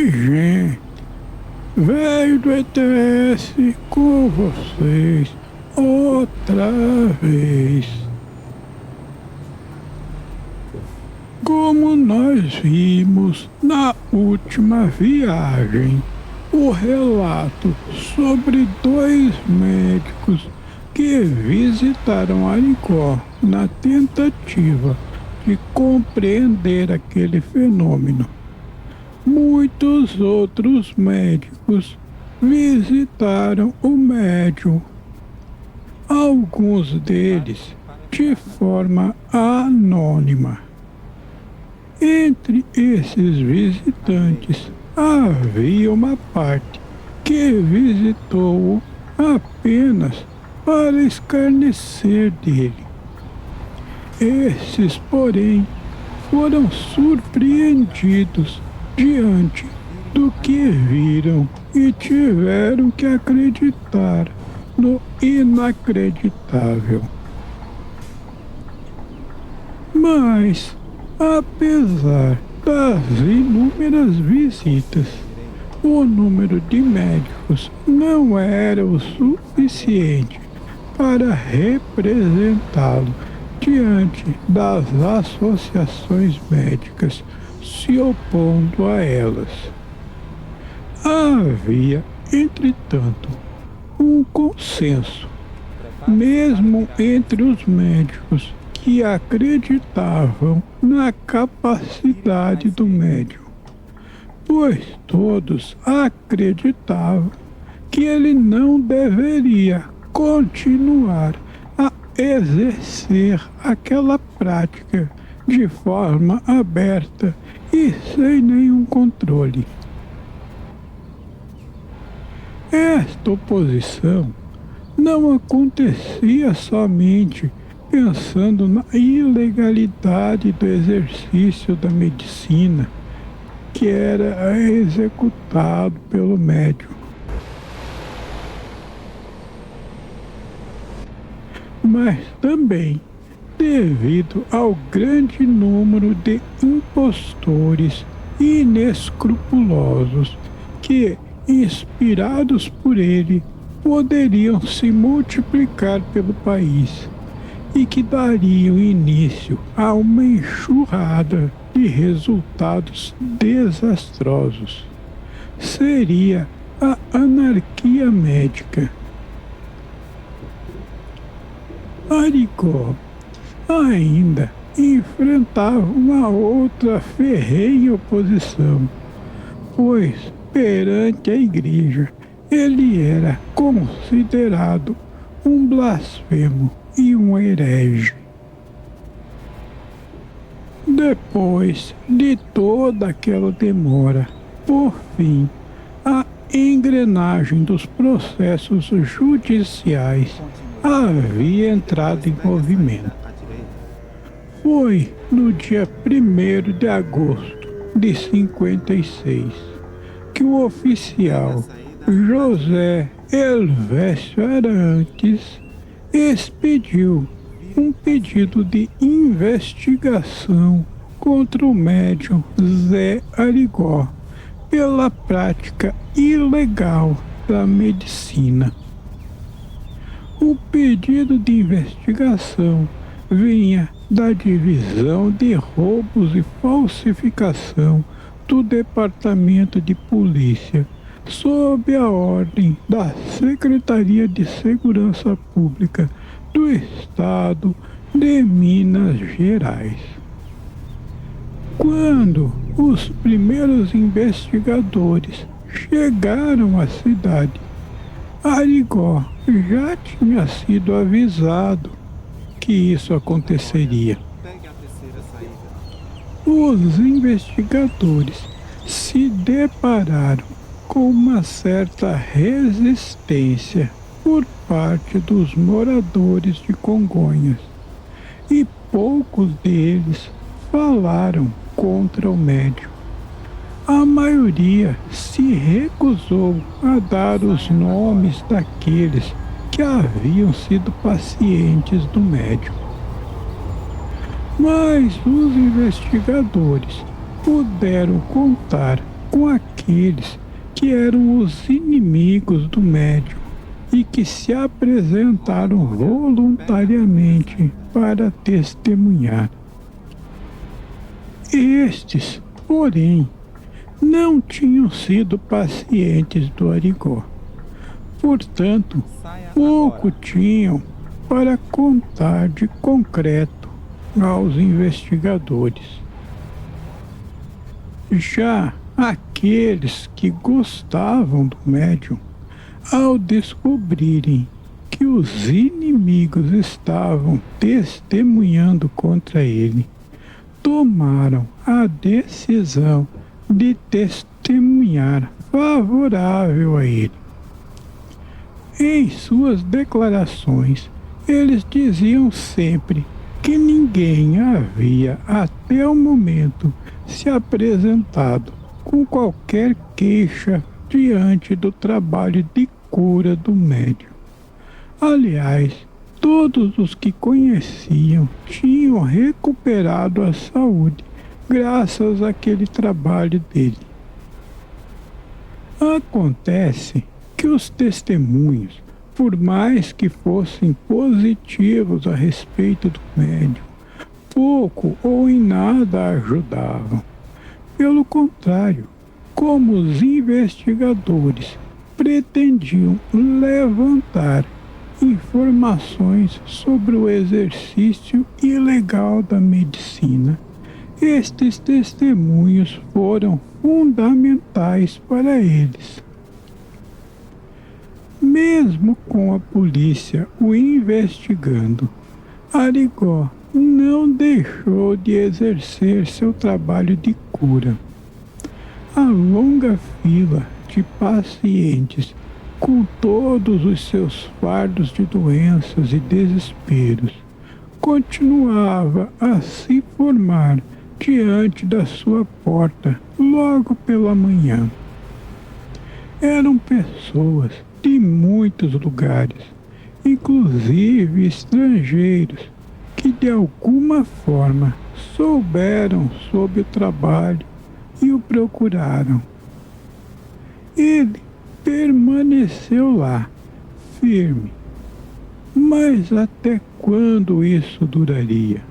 Oi, gente. Velho do ETS com vocês outra vez. Como nós vimos na última viagem, o relato sobre dois médicos que visitaram Arigó na tentativa de compreender aquele fenômeno. Muitos outros médicos visitaram o médium, alguns deles de forma anônima. Entre esses visitantes havia uma parte que visitou-o apenas para escarnecer dele. Esses, porém, foram surpreendidos diante do que viram e tiveram que acreditar no inacreditável. Mas, apesar das inúmeras visitas, o número de médicos não era o suficiente para representá-lo diante das associações médicas se opondo a elas. Havia, entretanto, um consenso, mesmo entre os médicos que acreditavam na capacidade do médium, pois todos acreditavam que ele não deveria continuar a exercer aquela prática de forma aberta e sem nenhum controle. Esta oposição não acontecia somente pensando na ilegalidade do exercício da medicina que era executado pelo médium, mas também devido ao grande número de impostores inescrupulosos que, inspirados por ele, poderiam se multiplicar pelo país e que dariam início a uma enxurrada de resultados desastrosos. Seria a anarquia médica. Arigó ainda enfrentava uma outra ferrenha oposição, pois perante a igreja ele era considerado um blasfemo e um herege. Depois de toda aquela demora, por fim, a engrenagem dos processos judiciais havia entrado em movimento. Foi no dia 1º de agosto de 56 que o oficial José Helvécio Arantes expediu um pedido de investigação contra o médium Zé Arigó pela prática ilegal da medicina. O pedido de investigação vinha da Divisão de Roubos e Falsificação do Departamento de Polícia, sob a ordem da Secretaria de Segurança Pública do Estado de Minas Gerais. Quando os primeiros investigadores chegaram à cidade, Arigó já tinha sido avisado que isso aconteceria. Os investigadores se depararam com uma certa resistência por parte dos moradores de Congonhas, e poucos deles falaram contra o médium. A maioria se recusou a dar os nomes daqueles que haviam sido pacientes do médium. Mas os investigadores puderam contar com aqueles que eram os inimigos do médium e que se apresentaram voluntariamente para testemunhar. Estes, porém, não tinham sido pacientes do Arigó. Portanto, pouco tinham para contar de concreto aos investigadores. Já aqueles que gostavam do médium, ao descobrirem que os inimigos estavam testemunhando contra ele, tomaram a decisão de testemunhar favorável a ele. Em suas declarações, eles diziam sempre que ninguém havia até o momento se apresentado com qualquer queixa diante do trabalho de cura do médium. Aliás, todos os que conheciam tinham recuperado a saúde graças àquele trabalho dele. Acontece que os testemunhos, por mais que fossem positivos a respeito do médium, pouco ou em nada ajudavam. Pelo contrário, como os investigadores pretendiam levantar informações sobre o exercício ilegal da medicina, estes testemunhos foram fundamentais para eles. Mesmo com a polícia o investigando, Arigó não deixou de exercer seu trabalho de cura. A longa fila de pacientes, com todos os seus fardos de doenças e desesperos, continuava a se formar diante da sua porta logo pela manhã. Eram pessoas de muitos lugares, inclusive estrangeiros, que de alguma forma souberam sobre o trabalho e o procuraram. Ele permaneceu lá, firme. Mas até quando isso duraria?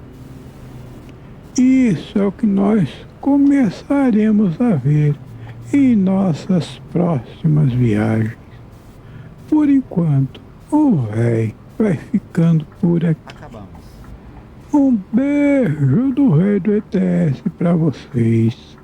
Isso é o que nós começaremos a ver em nossas próximas viagens. Por enquanto, o véi vai ficando por aqui. Acabamos. Um beijo do Rei do ETS para vocês.